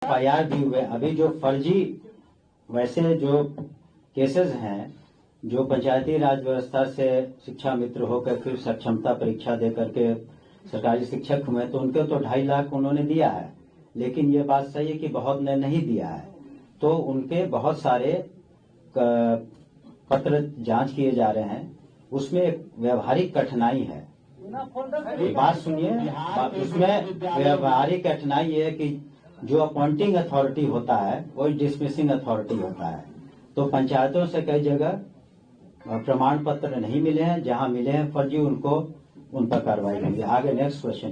FIR भी हुए। अभी जो फर्जी वैसे जो केसेस हैं, जो पंचायती राज व्यवस्था से शिक्षा मित्र होकर फिर सक्षमता परीक्षा दे करके सरकारी शिक्षक हुए, तो उनके तो 2.5 लाख उन्होंने दिया है। लेकिन ये बात सही है कि बहुत ने नहीं दिया है, तो उनके बहुत सारे पत्र जांच किए जा रहे हैं। उसमें एक व्यवहारिक कठिनाई है। बात सुनिए, उसमें व्यवहारिक कठिनाई है कि जो अपॉइंटिंग अथॉरिटी होता है वो डिसमिसिंग अथॉरिटी होता है। तो पंचायतों से कई जगह प्रमाण पत्र नहीं मिले हैं, जहां मिले हैं फर्जी, उन पर कार्रवाई होगी। आगे नेक्स्ट क्वेश्चन।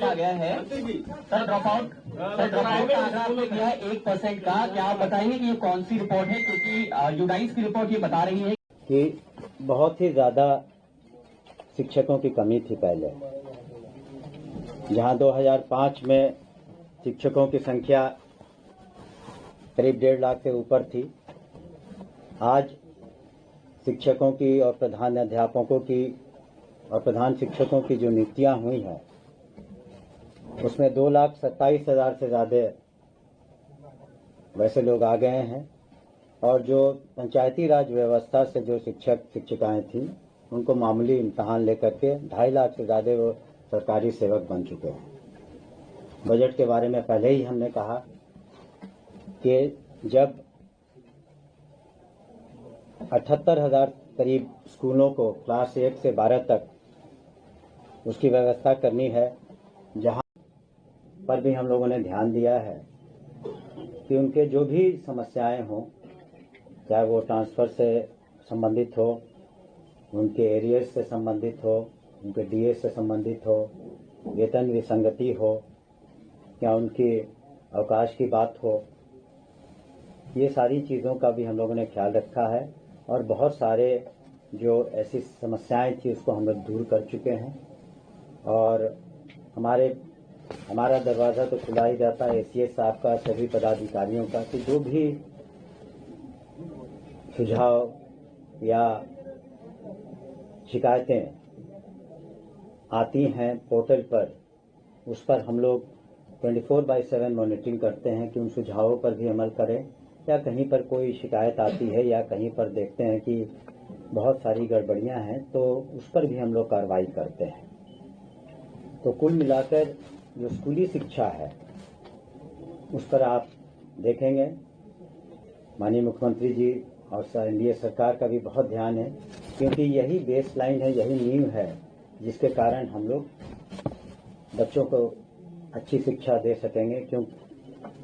आ गया है सर, ड्रॉप आउट का 1% का, क्या आप बताएंगे कि ये कौन सी रिपोर्ट है? क्योंकि यूडाइस की रिपोर्ट ये बता रही है कि बहुत ही ज्यादा शिक्षकों की कमी थी पहले, जहां 2005 में शिक्षकों की संख्या करीब 1.5 लाख से ऊपर थी। आज शिक्षकों की और प्रधान अध्यापकों की और प्रधान शिक्षकों की जो नियुक्तियां हुई हैं, उसमें 2,27,000 से ज्यादा वैसे लोग आ गए हैं। और जो पंचायती राज व्यवस्था से जो शिक्षक शिक्षिकाएं थीं, उनको मामूली इम्तहान लेकर के 2.5 लाख से ज्यादा वो सरकारी सेवक बन चुके हैं। बजट के बारे में पहले ही हमने कहा कि जब 78,000 करीब स्कूलों को क्लास 1 से 12 तक उसकी व्यवस्था करनी है, जहां पर भी हम लोगों ने ध्यान दिया है कि उनके जो भी समस्याएं हों, चाहे वो ट्रांसफर से संबंधित हो, उनके एरियर्स से संबंधित हो, उनके डीएस से संबंधित हो, वेतन विसंगति हो, या उनकी अवकाश की बात हो, ये सारी चीज़ों का भी हम लोगों ने ख्याल रखा है। और बहुत सारे जो ऐसी समस्याएं थी उसको हम लोग दूर कर चुके हैं। और हमारा दरवाज़ा तो खुला ही रहता है एसीएस साहब का, सभी पदाधिकारियों का, कि जो भी सुझाव या शिकायतें आती हैं पोर्टल पर, उस पर हम लोग 24/7 मॉनिटरिंग करते हैं कि उन सुझावों पर भी अमल करें, या कहीं पर कोई शिकायत आती है या कहीं पर देखते हैं कि बहुत सारी गड़बड़ियां हैं, तो उस पर भी हम लोग कार्रवाई करते हैं। तो कुल मिलाकर जो स्कूली शिक्षा है उस पर आप देखेंगे माननीय मुख्यमंत्री जी और एनडीए सरकार का भी बहुत ध्यान है, क्योंकि यही बेस लाइन है, यही नींव है जिसके कारण हम लोग बच्चों को अच्छी शिक्षा दे सकेंगे,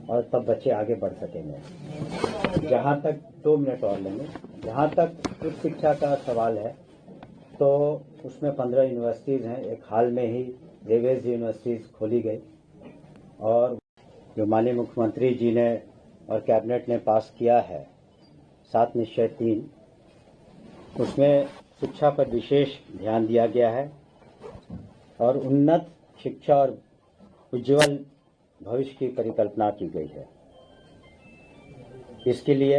और तब बच्चे आगे बढ़ सकेंगे। जहाँ तक 2 मिनट और लेंगे, जहाँ तक उच्च शिक्षा का सवाल है, तो उसमें 15 यूनिवर्सिटीज़ हैं। एक हाल में ही देवेश यूनिवर्सिटीज़ खोली गई, और जो माननीय मुख्यमंत्री जी ने और कैबिनेट ने पास किया है 7 निश्चय 3, उसमें शिक्षा पर विशेष ध्यान दिया गया है और उन्नत शिक्षा और उज्ज्वल भविष्य की परिकल्पना की गई है। इसके लिए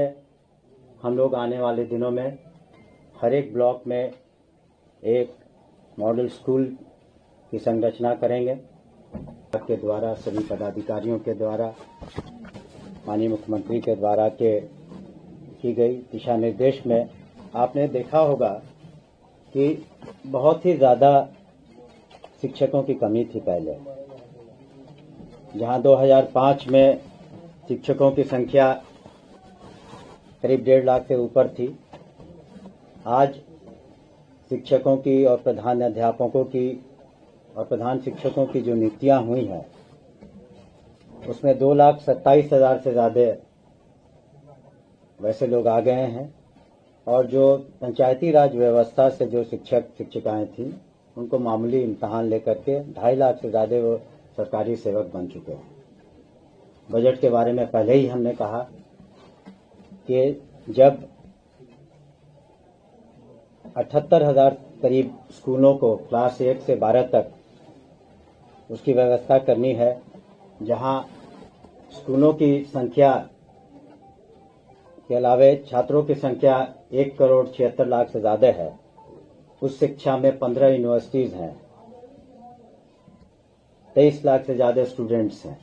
हम लोग आने वाले दिनों में हर एक ब्लॉक में एक मॉडल स्कूल की संरचना करेंगे, के द्वारा, सभी पदाधिकारियों के द्वारा, माननीय मुख्यमंत्री के द्वारा की गई दिशा निर्देश में आपने देखा होगा कि बहुत ही ज़्यादा शिक्षकों की कमी थी पहले, जहां 2005 में शिक्षकों की संख्या करीब 1.5 लाख से ऊपर थी। आज शिक्षकों की और प्रधान अध्यापकों की और प्रधान शिक्षकों की जो नियुक्तियां हुई हैं, उसमें 2,27,000 से ज्यादा वैसे लोग आ गए हैं। और जो पंचायती राज व्यवस्था से जो शिक्षक शिक्षिकाएं थीं, उनको मामूली इम्तहान लेकर के 2.5 लाख से ज्यादा वो सरकारी सेवक बन चुके हैं। बजट के बारे में पहले ही हमने कहा कि जब 78,000 करीब स्कूलों को क्लास 1 से 12 तक उसकी व्यवस्था करनी है, जहां स्कूलों की संख्या के अलावे छात्रों की संख्या 1,76,00,000 से ज्यादा है। उस शिक्षा में 15 यूनिवर्सिटीज हैं। 23 लाख से ज़्यादा स्टूडेंट्स हैं।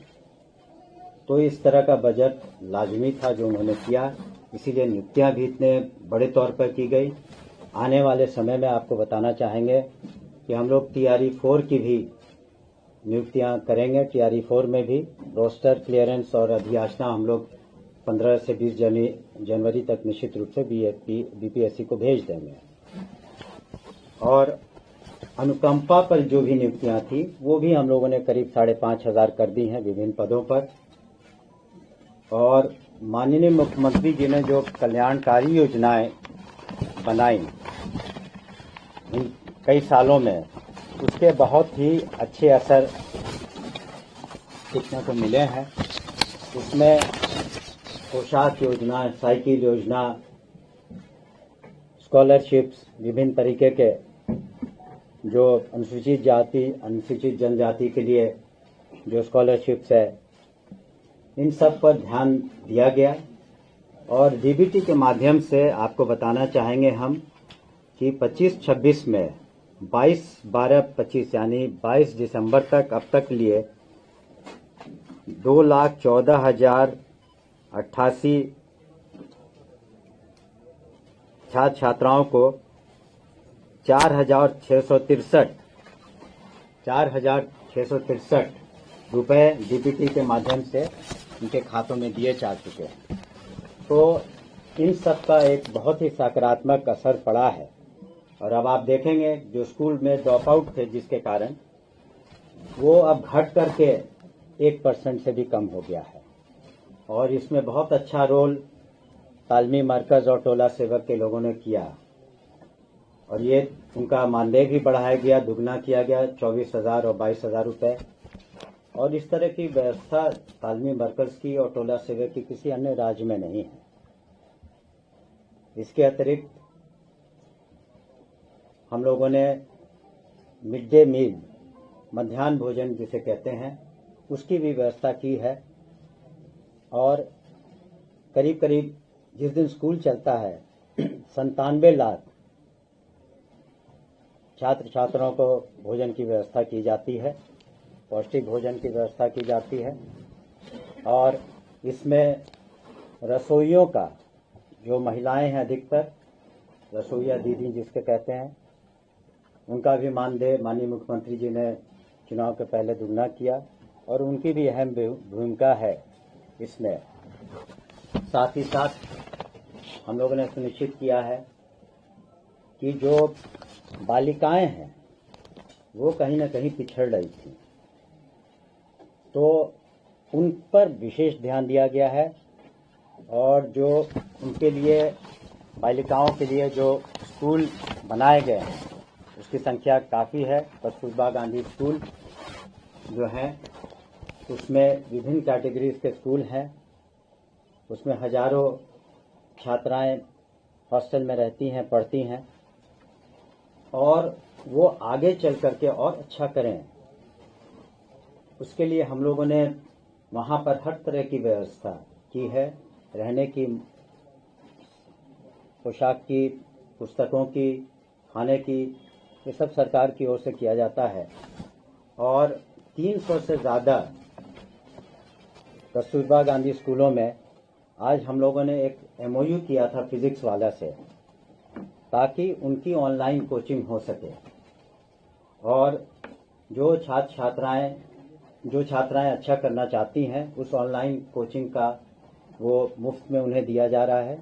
तो इस तरह का बजट लाजमी था जो उन्होंने किया, इसीलिए नियुक्तियां भी इतने बड़े तौर पर की गई। आने वाले समय में आपको बताना चाहेंगे कि हम लोग TRE 4 की भी नियुक्तियां करेंगे। TRE 4 में भी रोस्टर क्लियरेंस और अभियाचना हम लोग 15 से 20 जनवरी तक निश्चित रूप से BPSC को भेज देंगे। और अनुकंपा पर जो भी नियुक्तियां थी वो भी हम लोगों ने करीब 5,500 कर दी हैं विभिन्न पदों पर। और माननीय मुख्यमंत्री जी ने जो कल्याणकारी योजनाएं बनाई इन कई सालों में, उसके बहुत ही अच्छे असर देखने को मिले हैं। उसमें पोशाक योजना, साइकिल योजना, स्कॉलरशिप्स, विभिन्न तरीके के जो अनुसूचित जाति, अनुसूचित जनजाति के लिए जो स्कॉलरशिप्स है, इन सब पर ध्यान दिया गया। और DBT के माध्यम से आपको बताना चाहेंगे हम कि 25-26 में 22-12-25 यानी 22 दिसंबर तक अब तक लिए 2,14,088 छात्र छात्राओं को 4,663 रुपए DBT के माध्यम से उनके खातों में दिए जा चुके हैं। तो इन सब का एक बहुत ही सकारात्मक असर पड़ा है। और अब आप देखेंगे जो स्कूल में ड्रॉप आउट थे जिसके कारण वो अब घट करके 1% से भी कम हो गया है। और इसमें बहुत अच्छा रोल तालमी मरकज और टोला सेवक के लोगों ने किया। और ये उनका मानदेय भी बढ़ाया गया, दुगना किया गया, 24,000 और 22,000 रुपए। और इस तरह की व्यवस्था तालमी मरकज की और टोला सेवक की किसी अन्य राज्य में नहीं है। इसके अतिरिक्त हम लोगों ने मिड डे मील, मध्याह्न भोजन जिसे कहते हैं, उसकी भी व्यवस्था की है। और करीब करीब जिस दिन स्कूल चलता है 97 लाख छात्र छात्राओं को भोजन की व्यवस्था की जाती है, पौष्टिक भोजन की व्यवस्था की जाती है। और इसमें रसोइयों का, जो महिलाएं हैं अधिकतर रसोइया दीदी जिसके कहते हैं, उनका भी मानदेय माननीय मुख्यमंत्री जी ने चुनाव के पहले दुगना किया और उनकी भी अहम भूमिका है इसमें। साथ ही साथ हम लोगों ने सुनिश्चित किया है कि जो बालिकाएं हैं वो कहीं ना कहीं पिछड़ रही थी, तो उन पर विशेष ध्यान दिया गया है। और जो उनके लिए, बालिकाओं के लिए जो स्कूल बनाए गए हैं उसकी संख्या काफ़ी है। कस्तूरबा गांधी स्कूल जो है उसमें विभिन्न कैटेगरीज के स्कूल हैं, उसमें हजारों छात्राएं हॉस्टल में रहती हैं, पढ़ती हैं। और वो आगे चल करके और अच्छा करें, उसके लिए हम लोगों ने वहाँ पर हर तरह की व्यवस्था की है। रहने की, पोशाक की, पुस्तकों की, खाने की, ये सब सरकार की ओर से किया जाता है। और 300 से ज़्यादा कस्तूरबा गांधी स्कूलों में आज हम लोगों ने एक MOU किया था फिजिक्स वाला से, ताकि उनकी ऑनलाइन कोचिंग हो सके। और जो छात्राएं अच्छा करना चाहती हैं उस ऑनलाइन कोचिंग का वो मुफ्त में उन्हें दिया जा रहा है,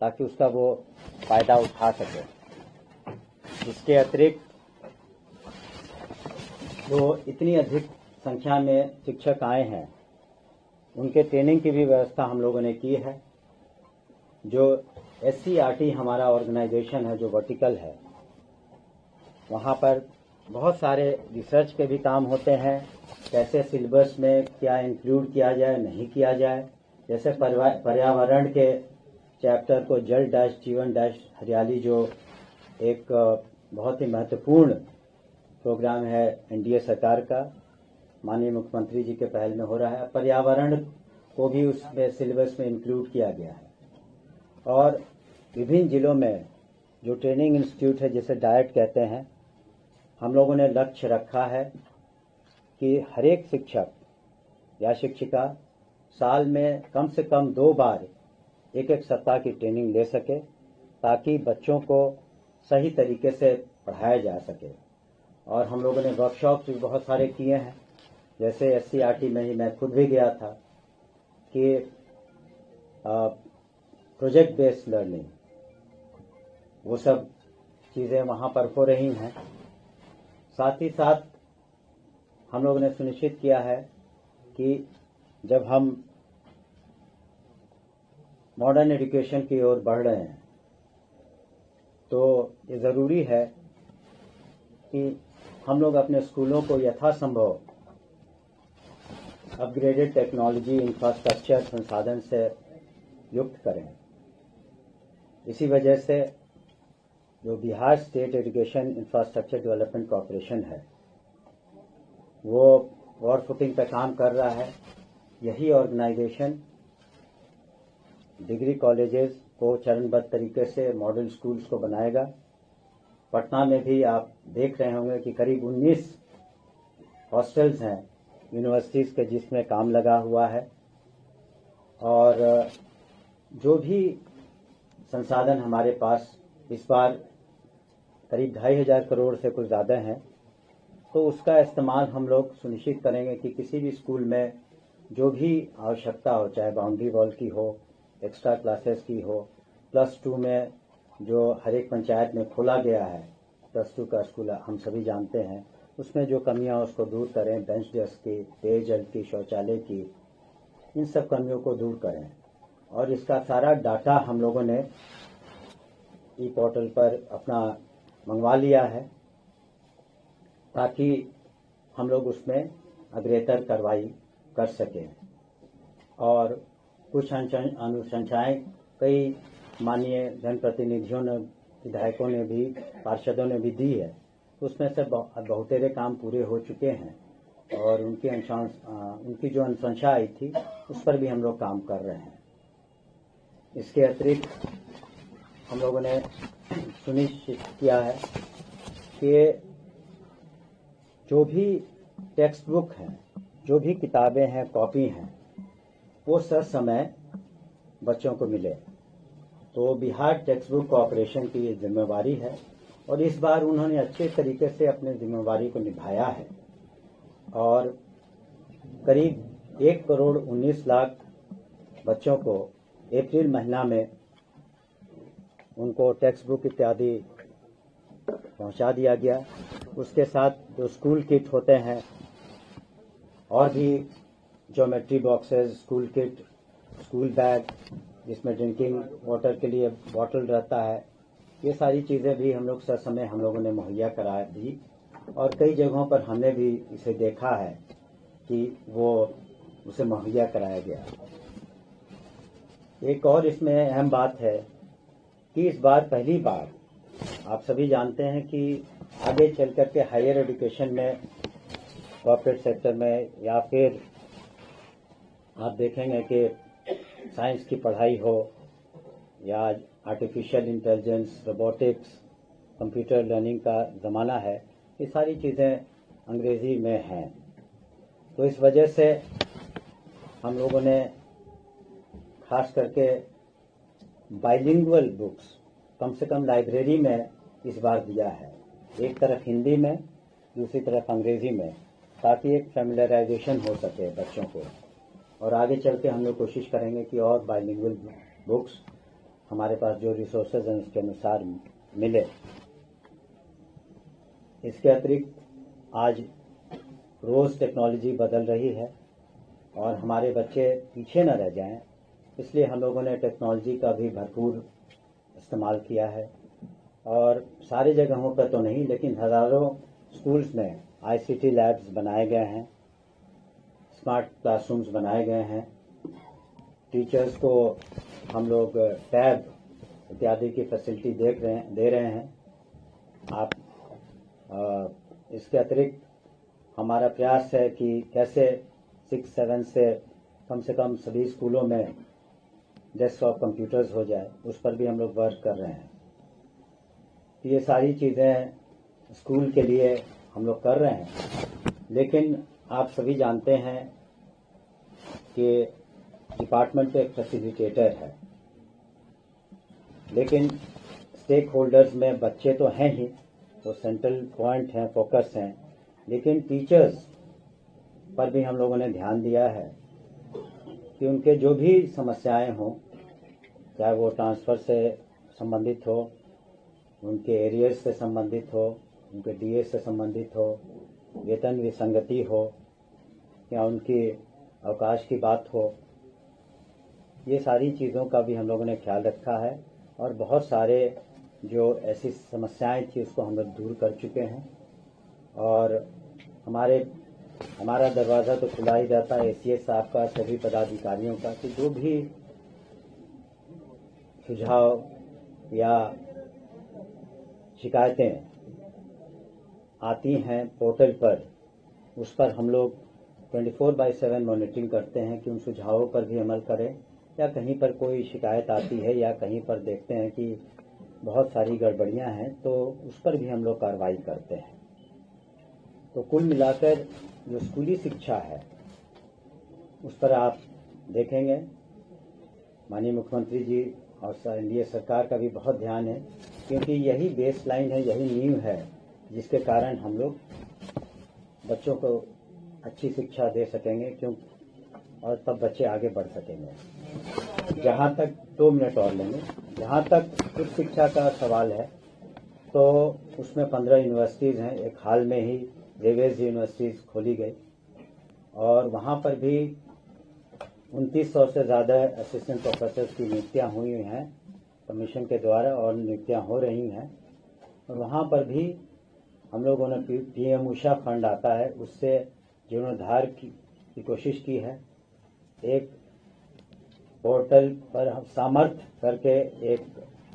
ताकि उसका वो फायदा उठा सके। इसके अतिरिक्त जो इतनी अधिक संख्या में शिक्षक आए हैं उनके ट्रेनिंग की भी व्यवस्था हम लोगों ने की है। जो SCRT हमारा ऑर्गेनाइजेशन है जो वर्टिकल है, वहाँ पर बहुत सारे रिसर्च के भी काम होते हैं, कैसे सिलेबस में क्या इंक्लूड किया जाए, नहीं किया जाए। जैसे पर्यावरण के चैप्टर को जल डैश जीवन डैश हरियाली, जो एक बहुत ही महत्वपूर्ण प्रोग्राम है NDA सरकार का, माननीय मुख्यमंत्री जी के पहल में हो रहा है, पर्यावरण को भी उसमें सिलेबस में इंक्लूड किया गया है। और विभिन्न जिलों में जो ट्रेनिंग इंस्टीट्यूट है जिसे डायट कहते हैं, हम लोगों ने लक्ष्य रखा है कि हर एक शिक्षक या शिक्षिका साल में कम से कम 2 बार एक सप्ताह की ट्रेनिंग ले सके, ताकि बच्चों को सही तरीके से पढ़ाया जा सके। और हम लोगों ने वर्कशॉप्स भी बहुत सारे किए हैं, जैसे SCRT में ही मैं खुद भी गया था कि प्रोजेक्ट बेस्ड लर्निंग, वो सब चीज़ें वहाँ पर हो रही हैं। साथ ही साथ हम लोगों ने सुनिश्चित किया है कि जब हम मॉडर्न एजुकेशन की ओर बढ़ रहे हैं तो ये ज़रूरी है कि हम लोग अपने स्कूलों को यथासंभव अपग्रेडेड टेक्नोलॉजी इंफ्रास्ट्रक्चर संसाधन से युक्त करें। इसी वजह से जो Bihar state education infrastructure development corporation है, वो वॉर फुटिंग पर काम कर रहा है। यही ऑर्गेनाइजेशन डिग्री कॉलेजेस को चरणबद्ध तरीके से मॉडल स्कूल्स को बनाएगा। पटना में भी आप देख रहे होंगे कि करीब 19 हॉस्टल्स हैं यूनिवर्सिटीज़ के, जिसमें काम लगा हुआ है। और जो भी संसाधन हमारे पास इस बार करीब 2,500 करोड़ से कुछ ज़्यादा हैं, तो उसका इस्तेमाल हम लोग सुनिश्चित करेंगे कि किसी भी स्कूल में जो भी आवश्यकता हो, चाहे बाउंड्री वॉल की हो, एक्स्ट्रा क्लासेस की हो, +2 में जो हर एक पंचायत में खोला गया है +2 का स्कूल, हम सभी जानते हैं, उसमें जो कमियां उसको दूर करें, बेंच डेस्क की, पेयजल की, शौचालय की, इन सब कमियों को दूर करें। और इसका सारा डाटा हम लोगों ने ई पोर्टल पर अपना मंगवा लिया है, ताकि हम लोग उसमें अग्रेतर कार्रवाई कर सकें। और कुछ अनुशंसाएं कई माननीय जनप्रतिनिधियों ने, विधायकों ने भी, पार्षदों ने भी दी है, तो उसमें से बहुतेरे काम पूरे हो चुके हैं। और उनकी जो अनुशंसा आई थी उस पर भी हम लोग काम कर रहे हैं। इसके अतिरिक्त हम लोगों ने सुनिश्चित किया है कि जो भी टेक्स्ट बुक हैं, जो भी किताबें हैं, कॉपी हैं, वो समय बच्चों को मिले। तो बिहार टेक्स्ट बुक कॉर्पोरेशन की ये जिम्मेवारी है, और इस बार उन्होंने अच्छे तरीके से अपनी जिम्मेवारी को निभाया है। और करीब 1,19,00,000 बच्चों को अप्रैल महीना में उनको टेक्स्ट बुक इत्यादि पहुंचा दिया गया। उसके साथ जो स्कूल किट होते हैं, और भी geometry boxes, school kit, school bag, जिसमें ड्रिंकिंग वाटर के लिए बॉटल रहता है, ये सारी चीज़ें भी हम लोग समय हम लोगों ने मुहैया करा दी। और कई जगहों पर हमने भी इसे देखा है कि वो उसे मुहैया कराया गया। एक और इसमें अहम बात है कि इस बार पहली बार आप सभी जानते हैं कि आगे चल कर के हायर एजुकेशन में, कॉर्पोरेट सेक्टर में, या फिर आप देखेंगे कि साइंस की पढ़ाई हो, या artificial intelligence, robotics, computer learning का ज़माना है, ये सारी चीज़ें अंग्रेज़ी में हैं। तो इस वजह से हम लोगों ने खास करके बाइलिंगुअल बुक्स कम से कम लाइब्रेरी में इस बार दिया है, एक तरफ हिंदी में, दूसरी तरफ अंग्रेज़ी में, ताकि एक फैमिलियराइजेशन हो सके बच्चों को। और आगे चल के हम लोग कोशिश करेंगे कि और बाइलिंगुअल बुक्स हमारे पास जो रिसोर्सेज हैं उसके अनुसार मिले। इसके अतिरिक्त आज रोज़ टेक्नोलॉजी बदल रही है, और हमारे बच्चे पीछे न रह जाएं, इसलिए हम लोगों ने टेक्नोलॉजी का भी भरपूर इस्तेमाल किया है। और सारी जगहों पर तो नहीं, लेकिन हज़ारों स्कूल्स में ICT लैब्स बनाए गए हैं, स्मार्ट क्लासरूम्स बनाए गए हैं। टीचर्स को हम लोग टैब इत्यादि की फैसिलिटी दे रहे हैं। इसके अतिरिक्त हमारा प्रयास है कि कैसे 6-7 से कम सभी स्कूलों में डेस्कटॉप कंप्यूटर्स हो जाए, उस पर भी हम लोग वर्क कर रहे हैं। ये सारी चीज़ें स्कूल के लिए हम लोग कर रहे हैं, लेकिन आप सभी जानते हैं कि डिपार्टमेंट एक फैसिलिटेटर है, लेकिन स्टेक होल्डर्स में बच्चे तो हैं ही, वो सेंट्रल पॉइंट हैं, फोकस हैं, लेकिन टीचर्स पर भी हम लोगों ने ध्यान दिया है कि उनके जो भी समस्याएं हों, चाहे वो ट्रांसफ़र से संबंधित हो, उनके एरियर्स से संबंधित हो, उनके डीएस से संबंधित हो, वेतन विसंगति हो या उनकी अवकाश की बात हो, ये सारी चीज़ों का भी हम लोगों ने ख्याल रखा है और बहुत सारे जो ऐसी समस्याएं थी उसको हम लोग दूर कर चुके हैं। और हमारा दरवाज़ा तो खुला ही रहता है एसीएस साहब का, सभी पदाधिकारियों का, कि जो भी सुझाव या शिकायतें आती हैं पोर्टल पर, उस पर हम लोग 24/7 मॉनिटरिंग करते हैं कि उन सुझावों पर भी अमल करें, या कहीं पर कोई शिकायत आती है या कहीं पर देखते हैं कि बहुत सारी गड़बड़ियां हैं तो उस पर भी हम लोग कार्रवाई करते हैं। तो कुल मिलाकर जो स्कूली शिक्षा है उस पर आप देखेंगे माननीय मुख्यमंत्री जी और एनडीए सरकार का भी बहुत ध्यान है, क्योंकि यही बेस लाइन है, यही नींव है जिसके कारण हम लोग बच्चों को अच्छी शिक्षा दे सकेंगे, और तब बच्चे आगे बढ़ सकेंगे। जहाँ तक 2 मिनट और लेंगे, जहाँ तक उच्च शिक्षा का सवाल है तो उसमें 15 यूनिवर्सिटीज़ हैं। एक हाल में ही रेवेज यूनिवर्सिटीज़ खोली गई और वहाँ पर भी 2900 से ज़्यादा असिस्टेंट प्रोफेसर की नियुक्तियाँ हुई हैं कमीशन के द्वारा, और नियुक्तियाँ हो रही हैं। और वहाँ पर भी हम लोगों ने पीएम उषा फंड आता है, उससे जीर्णोद्धार की कोशिश की है। एक पोर्टल पर हम सामर्थ्य करके एक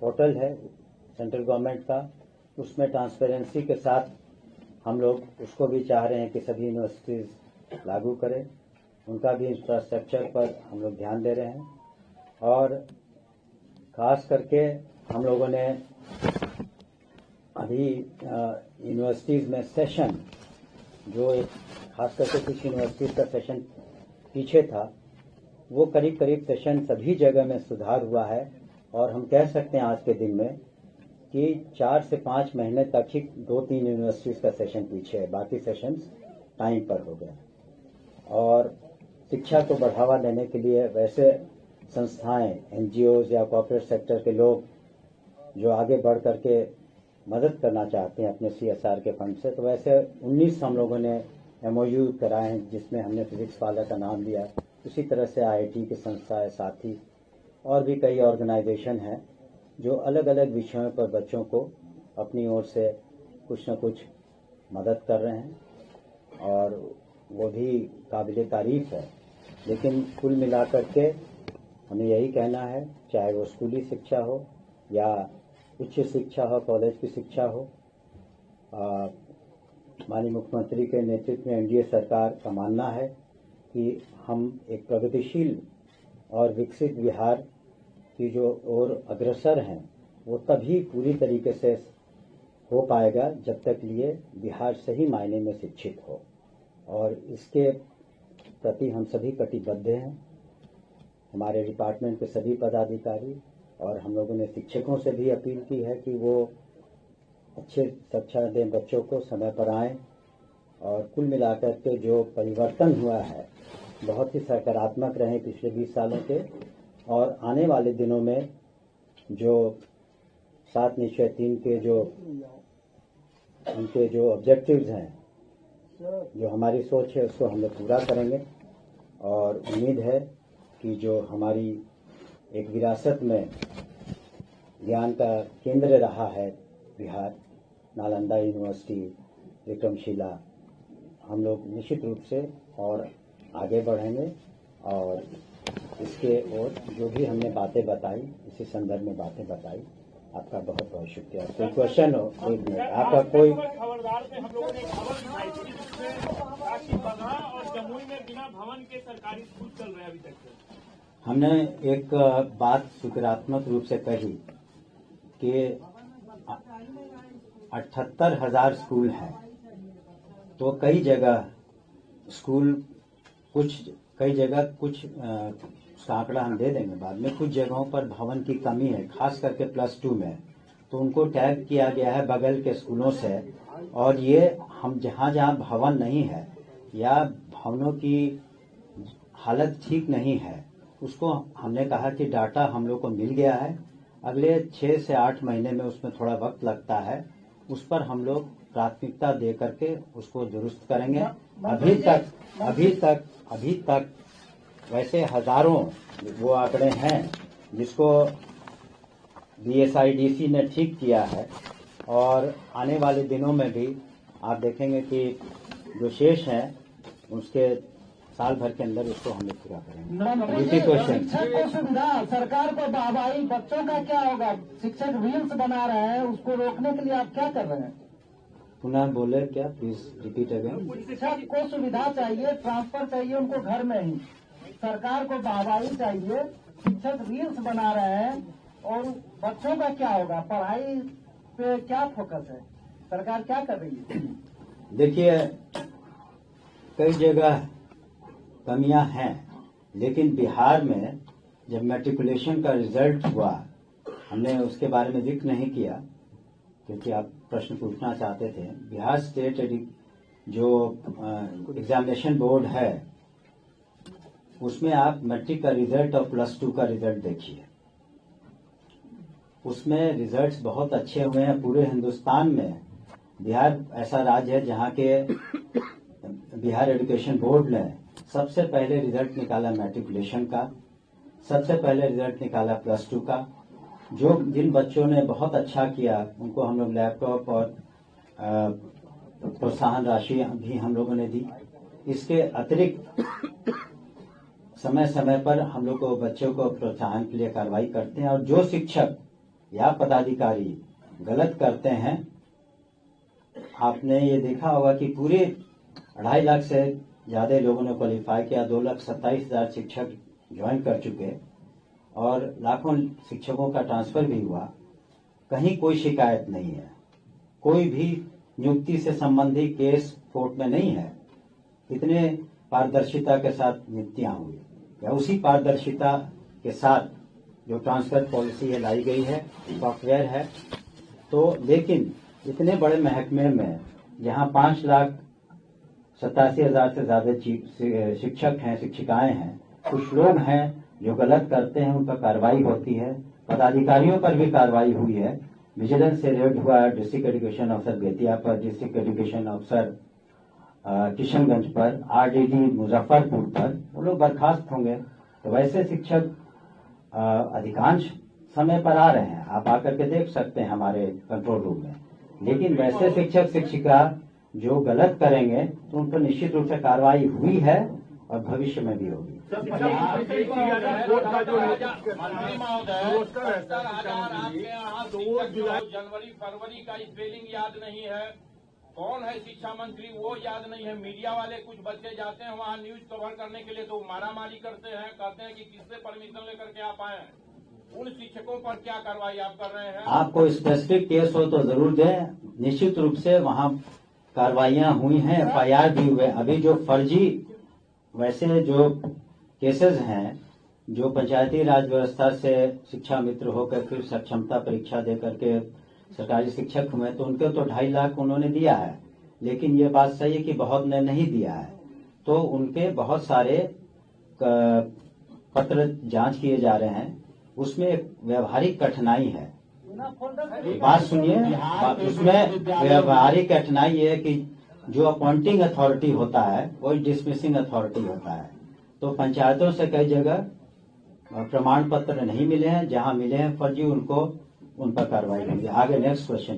पोर्टल है सेंट्रल गवर्नमेंट का, उसमें ट्रांसपेरेंसी के साथ हम लोग उसको भी चाह रहे हैं कि सभी यूनिवर्सिटीज़ लागू करें। उनका भी इंफ्रास्ट्रक्चर पर हम लोग ध्यान दे रहे हैं। और खास करके हम लोगों ने अभी यूनिवर्सिटीज़ में सेशन, जो एक खास करके कुछ यूनिवर्सिटीज़ का सेशन पीछे था, वो करीब करीब सेशन सभी जगह में सुधार हुआ है। और हम कह सकते हैं आज के दिन में कि 4 से 5 महीने तक ही 2-3 यूनिवर्सिटीज़ का सेशन पीछे है, बाकी सेशंस टाइम पर हो गए। और शिक्षा को बढ़ावा देने के लिए वैसे संस्थाएं, एनजीओज या कॉर्पोरेट सेक्टर के लोग जो आगे बढ़ करके मदद करना चाहते हैं अपने सीएसआर के फंड से, तो वैसे 19 हम लोगों ने एमओयू कराए हैं जिसमें हमने फिजिक्स वाला का नाम लिया। उसी तरह से आईआईटी की संस्था है, साथ ही और भी कई ऑर्गेनाइजेशन हैं जो अलग अलग विषयों पर बच्चों को अपनी ओर से कुछ न कुछ मदद कर रहे हैं, और वो भी काबिले तारीफ है। लेकिन कुल मिलाकर के हमें यही कहना है, चाहे वो स्कूली शिक्षा हो या उच्च शिक्षा हो, कॉलेज की शिक्षा हो, माननीय मुख्यमंत्री के नेतृत्व में एनडीए सरकार का मानना है कि हम एक प्रगतिशील और विकसित बिहार की जो ओर अग्रसर हैं, वो तभी पूरी तरीके से हो पाएगा जब तक लिए बिहार सही मायने में शिक्षित हो। और इसके प्रति हम सभी कटिबद्ध हैं, हमारे डिपार्टमेंट के सभी पदाधिकारी, और हम लोगों ने शिक्षकों से भी अपील की है कि वो अच्छे शिक्षा दें बच्चों को, समय पर आएँ। और कुल मिलाकर के जो परिवर्तन हुआ है बहुत ही सकारात्मक रहे पिछले 20 सालों के, और आने वाले दिनों में जो 7 निश्चय 3 के जो उनके जो ऑब्जेक्टिव्स हैं, जो हमारी सोच है, उसको हम लोग पूरा करेंगे। और उम्मीद है कि जो हमारी एक विरासत में ज्ञान का केंद्र रहा है बिहार, नालंदा यूनिवर्सिटी, विक्रमशिला, हम लोग निश्चित रूप से और आगे बढ़ेंगे। और इसके और जो भी हमने बातें बताई, इसी संदर्भ में बातें बताई, आपका बहुत बहुत शुक्रिया। कोई क्वेश्चन हो? एक मिनट, आपका कोई? खबरदार से हम लोगों ने खबर दिखाई थी जिसमें राशि बगहा और जमुई में बिना भवन के सरकारी स्कूल चल रहे हैं अभी तक से। हमने एक बात सकारात्मक रूप से कही कि 78,000 स्कूल हैं, तो कई जगह स्कूल कई जगह कुछ उसका आंकड़ा हम दे देंगे बाद में, कुछ जगहों पर भवन की कमी है, खास करके +2 में, तो उनको टैग किया गया है बगल के स्कूलों से। और ये हम जहाँ जहाँ भवन नहीं है या भवनों की हालत ठीक नहीं है, उसको हमने कहा कि डाटा हम लोग को मिल गया है, अगले 6 से 8 महीने में उसमें थोड़ा वक्त लगता है, उस पर हम लोग प्राथमिकता दे करके उसको दुरुस्त करेंगे। अभी तक वैसे हजारों वो आंकड़े हैं जिसको BSIDC ने ठीक किया है, और आने वाले दिनों में भी आप देखेंगे कि जो शेष हैं उसके साल भर के अंदर उसको हम लोग पूरा करेंगे। Repeat question. शिक्षक को सुविधा, सरकार को वाहवाही, बच्चों का क्या होगा? शिक्षक रील्स बना रहे हैं, उसको रोकने के लिए आप क्या कर रहे हैं? पुनः बोले क्या, प्लीज रिपीट अगेन। शिक्षक को सुविधा चाहिए, ट्रांसफर चाहिए उनको घर में ही, सरकार को वाहवाही चाहिए, शिक्षक रील्स बना रहे हैं, और बच्चों का क्या होगा? पढ़ाई पे क्या फोकस है? सरकार क्या कर रही है? देखिए, कई जगह कमियां हैं, लेकिन बिहार में जब मैट्रिकुलेशन का रिजल्ट हुआ, हमने उसके बारे में जिक्र नहीं किया क्योंकि आप प्रश्न पूछना चाहते थे। बिहार स्टेट जो एग्जामिनेशन बोर्ड है, उसमें आप मैट्रिक का रिजल्ट और +2 का रिजल्ट देखिए, उसमें रिजल्ट्स बहुत अच्छे हुए हैं। पूरे हिंदुस्तान में बिहार ऐसा राज्य है जहां के बिहार एजुकेशन बोर्ड ने सबसे पहले रिजल्ट निकाला मैट्रिकुलेशन का, सबसे पहले रिजल्ट निकाला +2 का। जिन बच्चों ने बहुत अच्छा किया उनको हम लोग लैपटॉप और प्रोत्साहन राशि भी हम लोगों ने दी। इसके अतिरिक्त समय समय पर हम लोग को बच्चों को प्रोत्साहन के लिए कार्रवाई करते हैं, और जो शिक्षक या पदाधिकारी गलत करते हैं, आपने ये देखा होगा कि पूरे 2.5 लाख से ज्यादा लोगों ने क्वालिफाई किया, 2,27,000 शिक्षक ज्वाइन कर चुके, और लाखों शिक्षकों का ट्रांसफर भी हुआ। कहीं कोई शिकायत नहीं है, कोई भी नियुक्ति से संबंधी केस कोर्ट में नहीं है। इतने पारदर्शिता के साथ नियुक्तियां हुई, या उसी पारदर्शिता के साथ जो ट्रांसफर पॉलिसी है लाई गई है, सॉफ्टवेयर है। तो लेकिन इतने बड़े महकमे में जहां 5,87,000 से ज्यादा शिक्षक हैं, शिक्षिकाएं हैं, कुछ लोग हैं जो गलत करते हैं, उन पर कार्रवाई होती है। पदाधिकारियों पर भी कार्रवाई हुई है। विजिलेंस से रेड हुआ डिस्ट्रिक्ट एजुकेशन अफसर बेतिया पर, डिस्ट्रिक्ट एजुकेशन अफसर किशनगंज पर, RDD मुजफ्फरपुर पर, वो लोग बर्खास्त होंगे। तो वैसे शिक्षक अधिकांश समय पर आ रहे हैं, आप आकर के देख सकते हैं हमारे कंट्रोल रूम में। लेकिन वैसे शिक्षक शिक्षिका जो गलत करेंगे तो उन पर निश्चित रूप से कार्रवाई हुई है और भविष्य में भी होगी। मंत्री महोदय, 70,000 आपके यहाँ जनवरी फरवरी का स्पेलिंग याद नहीं है, कौन है शिक्षा मंत्री वो याद नहीं है। मीडिया वाले कुछ बच्चे जाते हैं वहाँ न्यूज कवर करने के लिए तो मारामारी करते हैं, कहते हैं कि किससे परमिशन लेकर के आप आए हैं। उन शिक्षकों पर क्या कार्रवाई आप कर रहे हैं? आपको स्पेसिफिक केस हो तो जरूर दें। निश्चित रूप से वहाँ कार्रवाइयां हुई हैं, FIR भी हुए। अभी जो फर्जी वैसे जो केसेस हैं, जो पंचायती राज व्यवस्था से शिक्षा मित्र होकर फिर सक्षमता परीक्षा दे करके सरकारी शिक्षक हुए, तो उनके तो 2.5 लाख उन्होंने दिया है। लेकिन ये बात सही है कि बहुत ने नहीं दिया है, तो उनके बहुत सारे पत्र जांच किए जा रहे हैं। उसमें एक व्यवहारिक कठिनाई है। बात सुनिए, उसमें व्यवहारिक कठिनाई है कि जो अपॉइंटिंग अथॉरिटी होता है वही डिसमिसिंग अथॉरिटी होता है। तो पंचायतों से कई जगह प्रमाण पत्र नहीं मिले हैं, जहां मिले हैं फर्जी, उनको उन पर कार्रवाई होगी। आगे नेक्स्ट क्वेश्चन।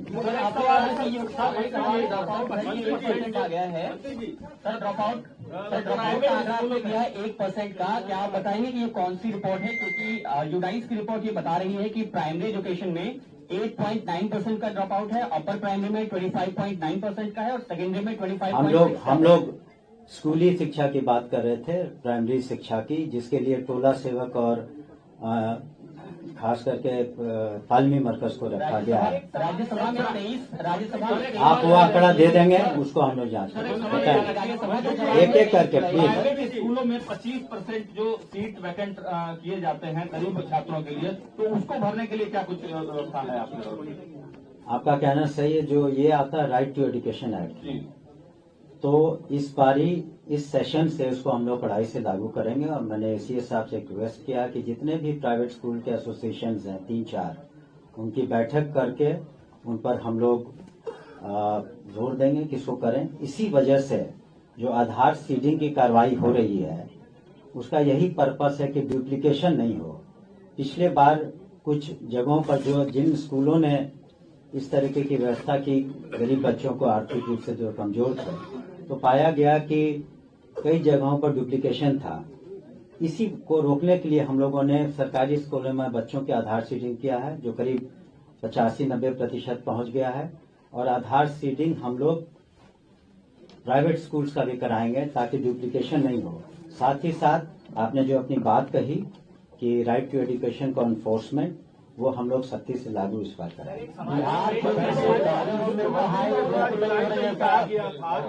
आ गया है सर, ड्रॉप आउट का आंकड़ा आपने दिया है 1% का। क्या आप बताएंगे कि ये कौन सी रिपोर्ट है? क्योंकि यूडाइस की रिपोर्ट ये बता रही है कि प्राइमरी एजुकेशन में 8.9% का ड्रॉप आउट है, अपर प्राइमरी में 25.9% का है, और सेकेंडरी में 25%। हम लोग स्कूली शिक्षा की बात कर रहे थे, प्राइमरी शिक्षा की, जिसके लिए टोला सेवक और खास करके तालमी मरकज को रखा गया है। राज्यसभा में 23 आप वो आंकड़ा दे देंगे, उसको हम लोग जांच करेंगे एक एक करके प्लीज। प्राइवेट स्कूलों में 25% जो सीट वैकेंट किए जाते हैं गरीब छात्रों के लिए, तो उसको भरने के लिए क्या कुछ व्यवस्था है आपके? आपका कहना सही है। जो ये आता है राइट टू एजुकेशन एक्ट, तो इस बारी इस सेशन से उसको हम लोग कड़ाई से लागू करेंगे। और मैंने इसी साहब से रिक्वेस्ट किया कि जितने भी प्राइवेट स्कूल के एसोसिएशन हैं 3-4, उनकी बैठक करके उन पर हम लोग जोर देंगे कि इसको करें। इसी वजह से जो आधार सीडिंग की कार्रवाई हो रही है उसका यही पर्पस है कि डुप्लीकेशन नहीं हो। पिछले बार कुछ जगहों पर जो जिन स्कूलों ने इस तरीके की व्यवस्था की गरीब बच्चों को आर्थिक रूप से जो कमजोर थे, तो पाया गया कि कई जगहों पर डुप्लीकेशन था। इसी को रोकने के लिए हम लोगों ने सरकारी स्कूलों में बच्चों के आधार सीडिंग किया है, जो करीब 85-90% पहुंच गया है। और आधार सीडिंग हम लोग प्राइवेट स्कूल्स का भी कराएंगे ताकि डुप्लीकेशन नहीं हो। साथ ही साथ आपने जो अपनी बात कही कि राइट टू एजुकेशन का एनफोर्समेंट, वो हम लोग सख्ती से लागू इस बार करेंगे।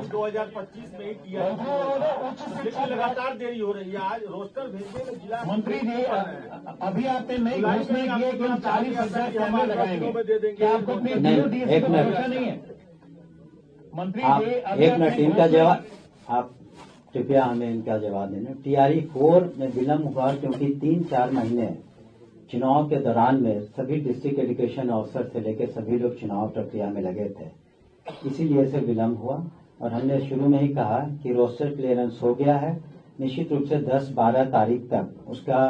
2025 में ही किया, लेकिन लगातार देरी हो रही है। आज रोस्टर भेजने में जिला मंत्री जी, अभी आपने नई घोषणा की है कि हम 40,000 कैमरे लगाएंगे, क्या आपको अपनी एक मिनट नहीं है? मंत्री आप जी, एक मिनट इनका जवाब, आप कृपया हमें इनका जवाब देना। TRE 4 में विलम्ब हुआ क्योंकि 3-4 महीने चुनाव के दौरान में सभी डिस्ट्रिक्ट एजुकेशन ऑफिसर से लेकर सभी लोग चुनाव प्रक्रिया में लगे थे, इसीलिए इसे विलम्ब हुआ। और हमने शुरू में ही कहा कि रोस्टर क्लियरेंस हो गया है। निश्चित रूप से 10-12 तारीख तक उसका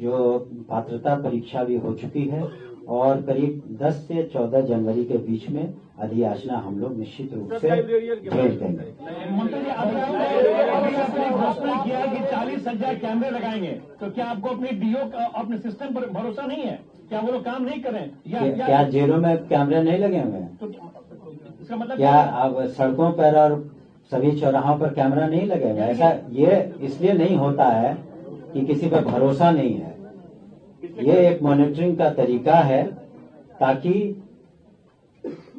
जो पात्रता परीक्षा भी हो चुकी है और करीब 10 से 14 जनवरी के बीच में अधियाचना हम लोग निश्चित रूप से भेज देंगे। मंत्री जी, अभी आपने घोषणा किया है कि 40,000 कैमरे लगाएंगे, तो क्या आपको अपनी DO अपने सिस्टम पर भरोसा नहीं है? क्या वो लोग काम नहीं करें? क्या जेलों में कैमरे नहीं लगे हुए हैं? तो इसका मतलब क्या अब सड़कों पर और सभी चौराहों पर कैमरा नहीं लगे हुए? ऐसा ये इसलिए नहीं होता है कि किसी पर भरोसा नहीं है। ये एक मॉनिटरिंग का तरीका है ताकि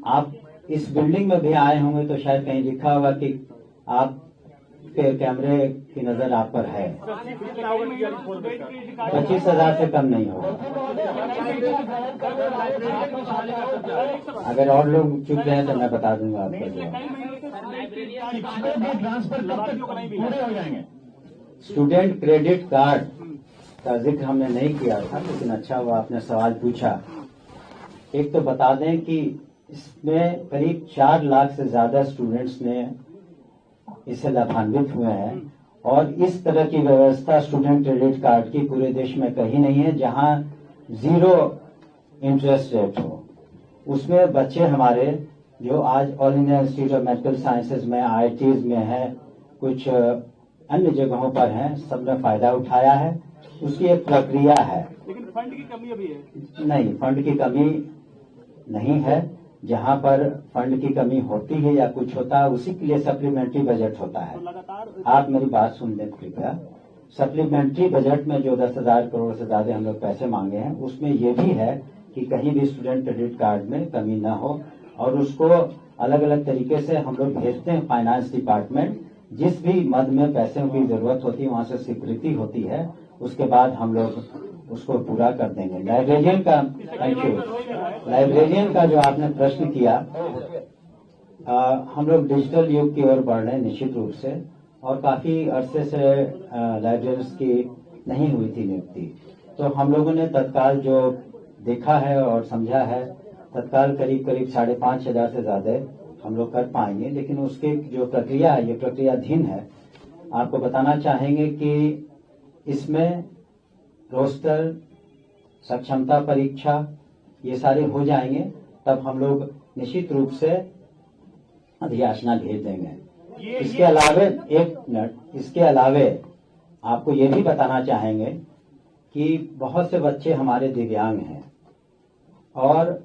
आप इस बिल्डिंग में भी आए होंगे तो शायद कहीं लिखा होगा कि आप के कैमरे की नजर आप पर है। 25,000 से कम नहीं होगा। अगर और लोग चुप रहे हैं तो मैं बता दूंगा आपको जवाब। ट्रांसफर कब तक पूरे हो जाएंगे? स्टूडेंट क्रेडिट कार्ड का जिक्र हमने नहीं किया था, लेकिन अच्छा हुआ आपने सवाल पूछा। एक तो बता दें कि इसमें करीब 4 लाख से ज्यादा स्टूडेंट्स ने इससे लाभान्वित हुए हैं और इस तरह की व्यवस्था स्टूडेंट क्रेडिट कार्ड की पूरे देश में कहीं नहीं है जहां 0 इंटरेस्ट रेट हो। उसमें बच्चे हमारे जो आज all India institute of medical sciences में, IITs में है, कुछ अन्य जगहों पर हैं, सबने फायदा उठाया है। उसकी एक प्रक्रिया है। लेकिन फंड की कमी अभी है? नहीं, फंड की कमी नहीं है। जहां पर फंड की कमी होती है या कुछ होता है उसी के लिए सप्लीमेंट्री बजट होता है। आप मेरी बात सुन लें कृपया। सप्लीमेंट्री बजट में जो 10,000 करोड़ से ज्यादा हम लोग पैसे मांगे हैं उसमें ये भी है कि कहीं भी स्टूडेंट क्रेडिट कार्ड में कमी न हो और उसको अलग अलग तरीके से हम लोग भेजते हैं फाइनेंस डिपार्टमेंट। जिस भी मद में पैसों की जरूरत होती है वहां से स्वीकृति होती है, उसके बाद हम लोग उसको पूरा कर देंगे। लाइब्रेरियन का, थैंक यू, लाइब्रेरियन का जो आपने प्रश्न किया, हम लोग डिजिटल युग की ओर बढ़ रहे हैं निश्चित रूप से, और काफी अरसे से लाइब्रेरियंस की नहीं हुई थी नियुक्ति, तो हम लोगों ने तत्काल जो देखा है और समझा है, तत्काल करीब 5,500 से ज्यादा हम लोग कर पाएंगे। लेकिन उसकी जो प्रक्रिया है, ये प्रक्रियाधीन है। आपको बताना चाहेंगे कि इसमें रोस्टर, सक्षमता परीक्षा, ये सारे हो जाएंगे, तब हम लोग निश्चित रूप से अधियाचना भेज देंगे। इसके अलावे, एक मिनट, इसके अलावे आपको ये भी बताना चाहेंगे कि बहुत से बच्चे हमारे दिव्यांग हैं और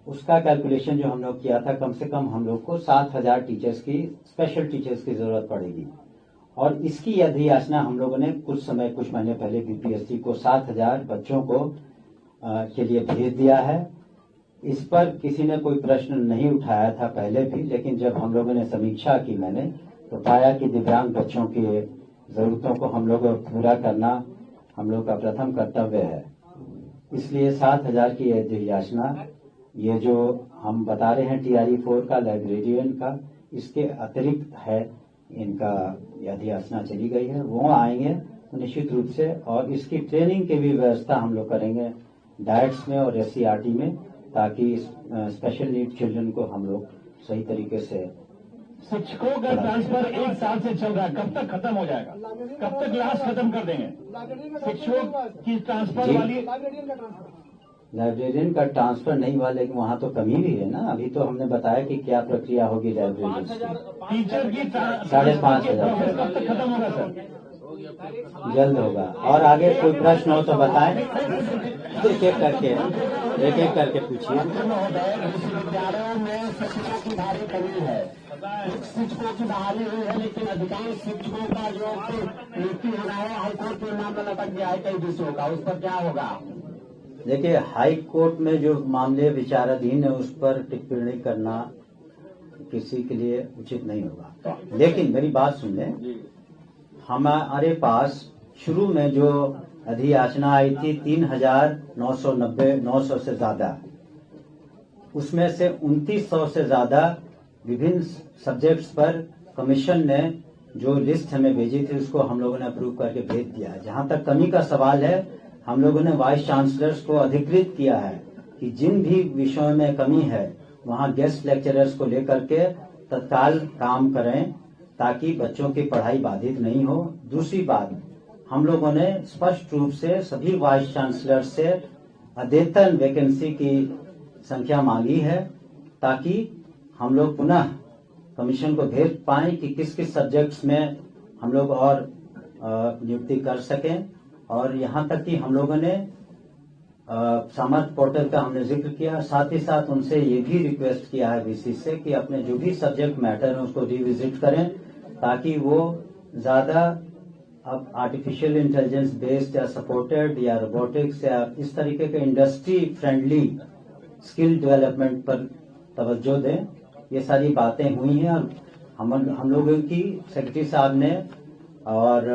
उसका कैलकुलेशन जो हम लोग किया था, कम से कम हम लोग को 7,000 टीचर्स की, स्पेशल टीचर्स की जरूरत पड़ेगी। और इसकी अधियाचना हम लोगों ने कुछ महीने पहले BPSC को 7,000 बच्चों को के लिए भेज दिया है। इस पर किसी ने कोई प्रश्न नहीं उठाया था पहले भी, लेकिन जब हम लोगों ने समीक्षा की मैंने तो पाया कि दिव्यांग बच्चों की जरूरतों को हम लोग पूरा करना हम लोग का प्रथम कर्तव्य है। इसलिए 7,000 की याचना, ये जो हम बता रहे हैं TRE 4 का, लाइब्रेरियन का, इसके अतिरिक्त है इनका यदि याचना चली गई है, वो आएंगे तो निश्चित रूप से। और इसकी ट्रेनिंग की भी व्यवस्था हम लोग करेंगे डायट्स में और SCRT में, ताकि स्पेशल नीड चिल्ड्रन को हम लोग सही तरीके से। शिक्षकों का ट्रांसफर 1 साल से चल रहा है, कब तक खत्म हो जाएगा? कब तक क्लास खत्म कर देंगे? शिक्षकों की ट्रांसफर वाली लाइब्रेरियन का ट्रांसफर नहीं हुआ, लेकिन वहाँ तो कमी भी है ना। अभी तो हमने बताया कि क्या प्रक्रिया होगी लाइब्रेरियन की। टीचर की 5,500 कब तक खत्म होगा सर? जल्द होगा। और आगे कोई प्रश्न हो तो बताएं, एक एक करके पूछिए। विश्वविद्यालयों में शिक्षकों की भारी कमी है, शिक्षकों की बहाली हुई है, लेकिन अधिकांश शिक्षकों का जो नियुक्ति हो रहा है हाईकोर्ट के नाम में लटक गया है कई विषयों का, उस पर क्या होगा? देखिए, हाई कोर्ट में जो मामले विचाराधीन है उस पर टिप्पणी करना किसी के लिए उचित नहीं होगा। लेकिन मेरी बात सुन लें, हमारे पास शुरू में जो अधियाचना आई थी 3,990 से ज्यादा, उसमें से 2,900 से ज्यादा विभिन्न सब्जेक्ट्स पर कमीशन ने जो लिस्ट हमें भेजी थी उसको हम लोगों ने अप्रूव करके भेज दिया है। जहां तक कमी का सवाल है, हम लोगों ने वाइस चांसलर्स को अधिकृत किया है कि जिन भी विषयों में कमी है वहां गेस्ट लेक्चरर्स को लेकर के तत्काल काम करें, ताकि बच्चों की पढ़ाई बाधित नहीं हो। दूसरी बात, हम लोगों ने स्पष्ट रूप से सभी वाइस चांसलर से अद्यतन वैकेंसी की संख्या मांगी है, ताकि हम लोग पुनः कमीशन को भेज पाएं कि किस किस सब्जेक्ट्स में हम लोग और नियुक्ति कर सकें। और यहां तक कि हम लोगों ने सामर्थ पोर्टल का हमने जिक्र किया, साथ ही साथ उनसे ये भी रिक्वेस्ट किया है VC से कि अपने जो भी सब्जेक्ट मैटर है उसको रिविजिट करें, ताकि वो ज्यादा अब आर्टिफिशियल इंटेलिजेंस बेस्ड या सपोर्टेड या रोबोटिक्स या इस तरीके के इंडस्ट्री फ्रेंडली स्किल डेवलपमेंट पर तवज्जो दें। ये सारी बातें हुई हैं और हम लोगों की सेक्रेटरी साहब ने और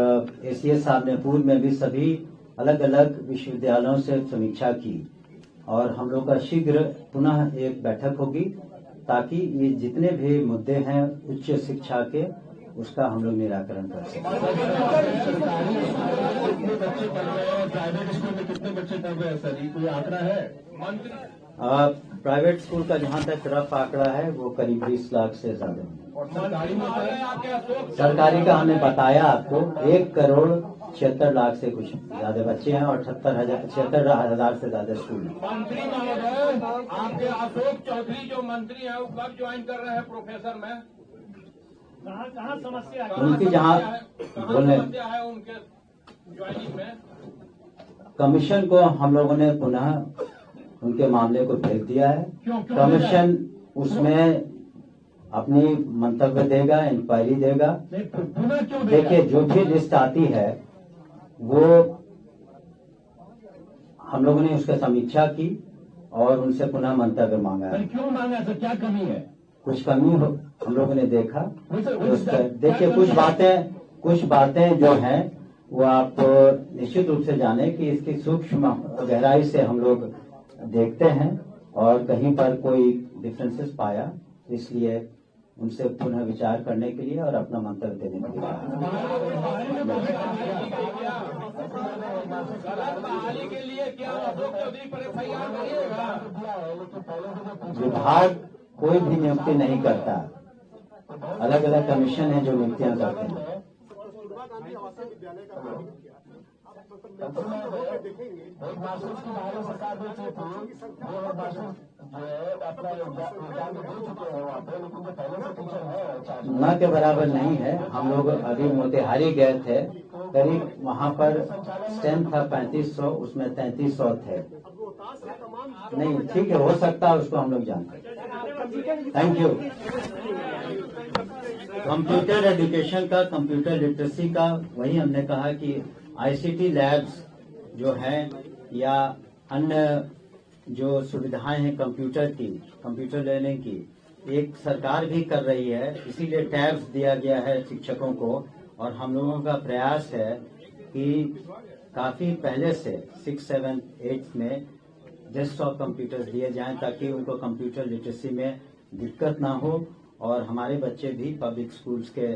ACS साहब ने पूर्व में भी सभी अलग अलग विश्वविद्यालयों से समीक्षा की, और हम लोग का शीघ्र पुनः एक बैठक होगी, ताकि ये जितने भी मुद्दे हैं उच्च शिक्षा के, उसका हम लोग निराकरण कर सकें। कितने बच्चे पढ़ रहे हैं? प्राइवेट स्कूल में कितने बच्चे पढ़ रहे हैं सर, ये कोई आंकड़ा है? प्राइवेट स्कूल का जहां तक रफ आंकड़ा है वो करीब 20 लाख से ज्यादा है। और सरकारी में सरकारी का हमने बताया आपको 1,76,00,000 से कुछ ज्यादा बच्चे हैं और 76,000 से ज्यादा स्कूल हैं। मंत्री महोदय, आपके अशोक चौधरी जो मंत्री हैं वो कब ज्वाइन कर रहे हैं प्रोफेसर में? कहाँ समस्या है? उनकी जहाँ बोलने समस्या है उनके ज्वाइनिंग में? कमीशन को हम लोगों ने पुनः उनके मामले को भेज दिया है। कमीशन उसमें अपनी मंतव्य देगा, इंक्वायरी देगा। देखिए, जो भी लिस्ट आती है वो हम लोगों ने उसका समीक्षा की और उनसे पुनः मंतव्य मांगा है। क्यों मांगा सर, क्या कमी है? कुछ कमी हो हम लोगों ने देखा। देखिए, कुछ बातें जो हैं वो आप निश्चित रूप से जाने कि इसकी सूक्ष्म गहराई से हम लोग देखते हैं, और कहीं पर कोई डिफरेंसेस पाया, इसलिए उनसे पुनः विचार करने के लिए और अपना मंतव्य देने के लिए विभाग कोई भी नियुक्ति नहीं करता, अलग अलग कमीशन है जो नियुक्तियां करते हैं। न के बराबर नहीं है। हम लोग अभी मोतिहारी गए थे, करीब वहाँ पर स्ट्रेंथ था 3500, उसमें 3300 थे। नहीं, ठीक है, हो सकता है, उसको हम लोग जानते हैं। Thank you. कंप्यूटर एजुकेशन का, कंप्यूटर लिटरेसी का, वही हमने कहा कि ICT लैब्स जो हैं या अन्य जो सुविधाएं हैं कंप्यूटर लेने की एक सरकार भी कर रही है, इसीलिए टैब्स दिया गया है शिक्षकों को। और हम लोगों का प्रयास है कि काफी पहले से 6, 7, 8 में डेस्कटॉप कंप्यूटर्स दिए जाएं ताकि उनको कंप्यूटर लिटरेसी में दिक्कत ना हो और हमारे बच्चे भी पब्लिक स्कूल्स के